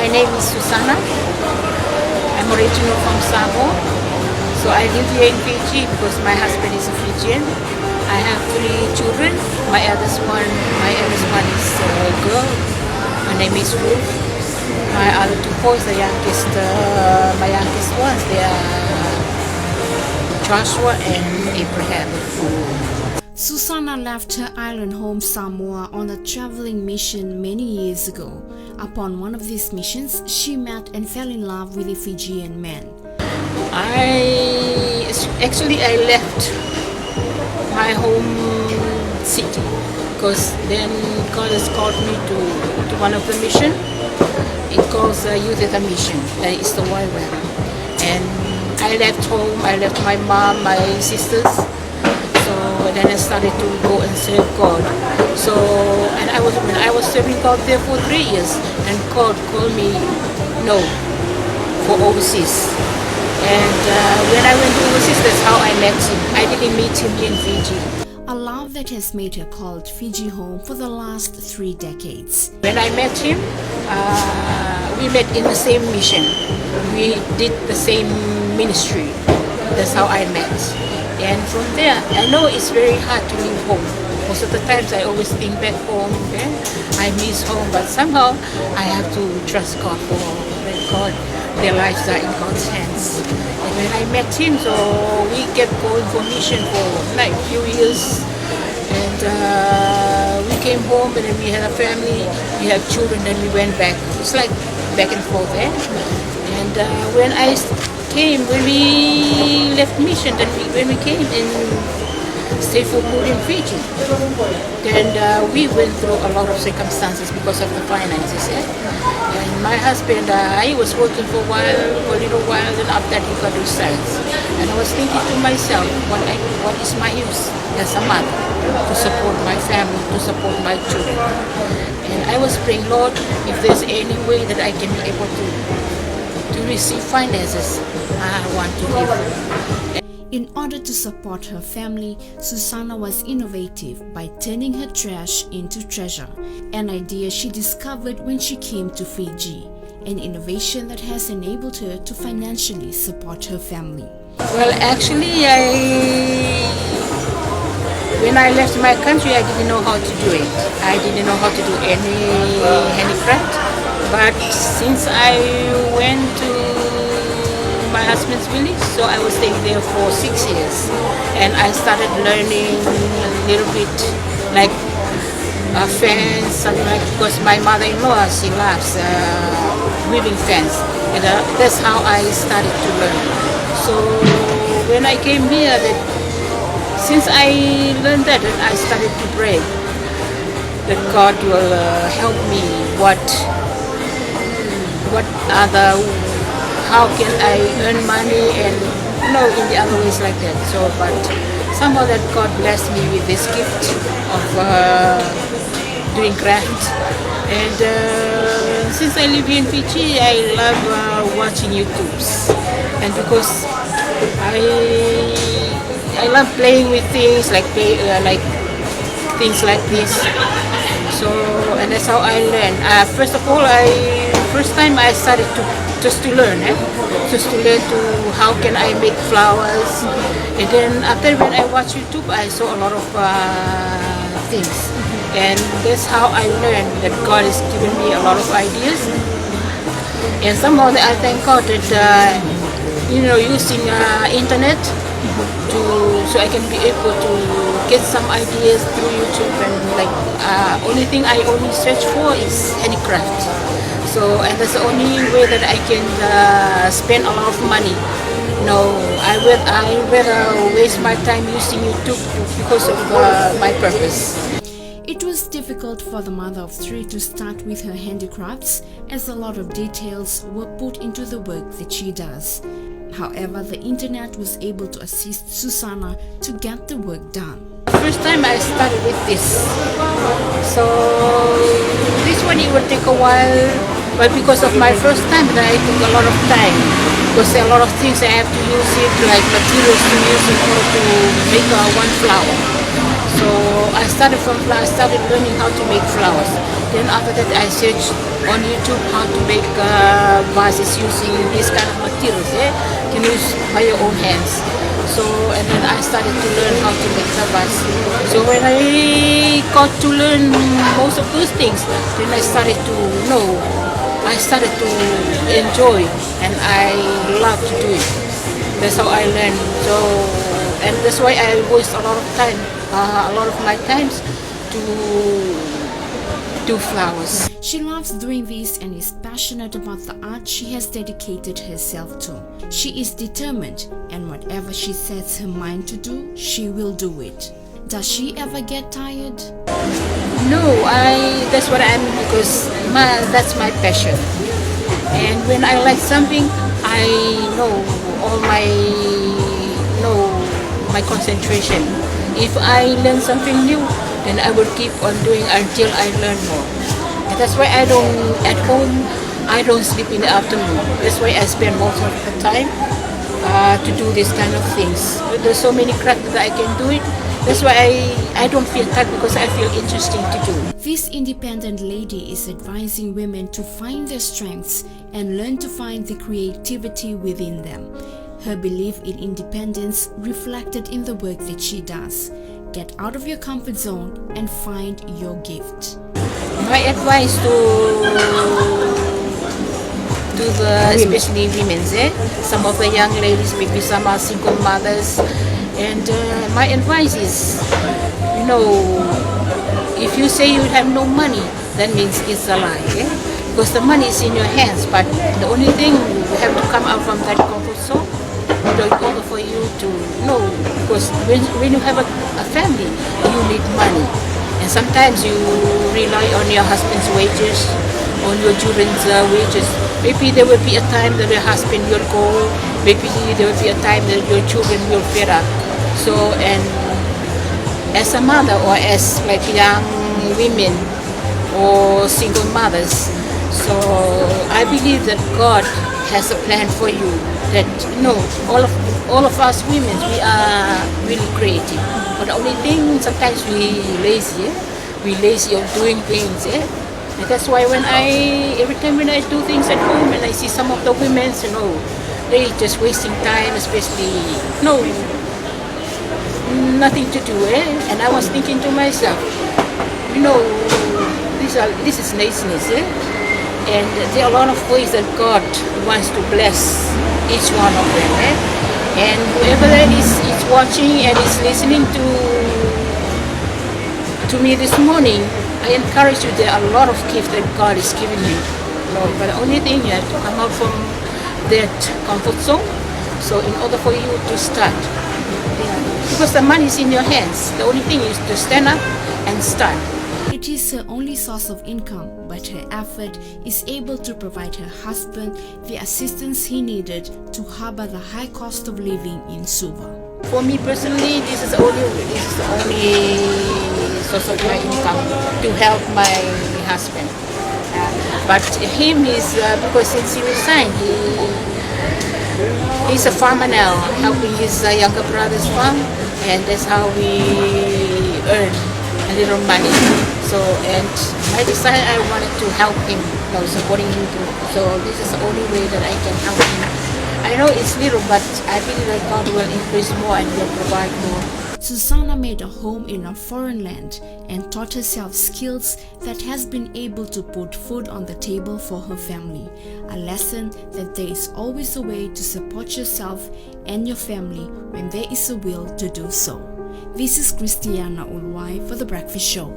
My name is Susana. I'm original from Samoa. So I live here in Fiji because my husband is a Fijian. I have 3 children. My eldest one is a girl. Her name is Ruth. My other 2 boys, my youngest ones, they are Joshua and Abraham. Susana left her island home Samoa on a traveling mission many years ago. Upon one of these missions, she met and fell in love with a Fijian man. I left my home city because then God has called me to one of the mission. It calls Youth at a Mission. That is the YWAM. And I left home. I left my mom, my sisters. So then I started to go and serve God. So and when I was serving God there for 3 years, and God called me for overseas. And when I went overseas, that's how I met him. I didn't meet him in Fiji. A love that has made her call Fiji home for the last 3 decades. When I met him, we met in the same mission. We did the same ministry. That's how I met. And from there, I know it's very hard to leave home. Most of the times I always think back home. Okay? I miss home, but somehow I have to trust God for God. Their lives are in God's hands. And when I met him, so we kept going for mission for like a few years. And we came home, and then we had a family, we have children, then we went back. It's like back and forth, eh? And when we left mission, then when we came and stayed for good in Fiji, then we went through a lot of circumstances because of the finances, eh? And my husband, he was working for a little while, and after that he got resigned. And I was thinking to myself, what is my use as a mother to support my family, to support my children? And I was praying, Lord, if there's any way that I can be able to receive finances, I want to live. In order to support her family, Susana was innovative by turning her trash into treasure, an idea she discovered when she came to Fiji, an innovation that has enabled her to financially support her family. Well, actually, when I left my country, I didn't know how to do it. I didn't know how to do any handicraft. But since I went to my husband's village, so I was staying there for 6 years, and I started learning a little bit, like a fence, something like, because my mother-in-law, she loves weaving fence, and that's how I started to learn. So when I came here, since I learned that, I started to pray that God will help me. How can I earn money and in the other ways like that. So, but somehow that God blessed me with this gift of doing craft. And since I live in Fiji, I love watching YouTubes. And because I love playing with things like things like this. So, and that's how I learned. First time I started just to learn how can I make flowers. And then after when I watch YouTube, I saw a lot of things. And that's how I learned that God has given me a lot of ideas. And somehow I thank God that using internet so I can be able to get some ideas through YouTube, and only thing I only search for is handicraft. So, and that's the only way that I can spend a lot of money. No, I rather waste my time using YouTube because of my purpose. It was difficult for the mother of 3 to start with her handicrafts, as a lot of details were put into the work that she does. However, the internet was able to assist Susana to get the work done. First time I started with this. So this one it will take a while, but because of my first time, I took a lot of time. Because there are a lot of things I have to use it, like materials to use in order to make one flower. So I started from flowers. I started learning how to make flowers. Then after that, I searched on YouTube how to make vases using this kind of materials. Can use by your own hands. So, and then I started to learn how to make the vase. So when I got to learn most of those things, then I started to know. I started to enjoy, and I love to do it. That's how I learned. So, and that's why I waste a lot of time, a lot of my times to do flowers. She loves doing this and is passionate about the art she has dedicated herself to. She is determined, and whatever she sets her mind to do, she will do it. Does she ever get tired? No, that's what I'm, because that's my passion. And when I like something, I know all my concentration. If I learn something new, then I will keep on doing until I learn more. And that's why at home, I don't sleep in the afternoon. That's why I spend most of the time to do this kind of things. There's so many crafts that I can do it. That's why I don't feel tired, because I feel interesting to do. This independent lady is advising women to find their strengths and learn to find the creativity within them. Her belief in independence reflected in the work that she does. Get out of your comfort zone and find your gift. My advice to the especially women, some of the young ladies, maybe some are single mothers, and my advice is, if you say you have no money, that means it's a lie, because the money is in your hands, but the only thing, you have to come out from that comfort zone in order for you to know, because when you have a family, you need money, and sometimes you rely on your husband's wages, on your children's wages. Maybe there will be a time that your husband will go, maybe there will be a time that your children will fed up. So, and as a mother, or as like young women or single mothers, so I believe that God has a plan for you. That all of us women, we are really creative. But the only thing, sometimes we lazy of doing things. And that's why every time when I do things at home, and I see some of the women, they just wasting time, especially nothing to do, And I was thinking to myself, this is laziness, And there are a lot of ways that God wants to bless each one of them, And whoever that is watching and is listening to me this morning, I encourage you, there are a lot of gifts that God is giving you. But the only thing, you have to come out from that comfort zone. So in order for you to start, because the money is in your hands, the only thing is to stand up and start. It is her only source of income, but her effort is able to provide her husband the assistance he needed to harbor the high cost of living in Suva. For me personally, this is the only source of my income to help my husband. But him is because since he resigned, he's a farmer now, helping his younger brother's farm, and that's how we earn a little money. So, and my desire, I wanted to help him, supporting him too. So this is the only way that I can help him. I know it's little, but I believe that God will increase more and will provide more. Susanna made a home in a foreign land and taught herself skills that has been able to put food on the table for her family. A lesson that there is always a way to support yourself and your family when there is a will to do so. This is Kirisitiana Uluwai for The Breakfast Show.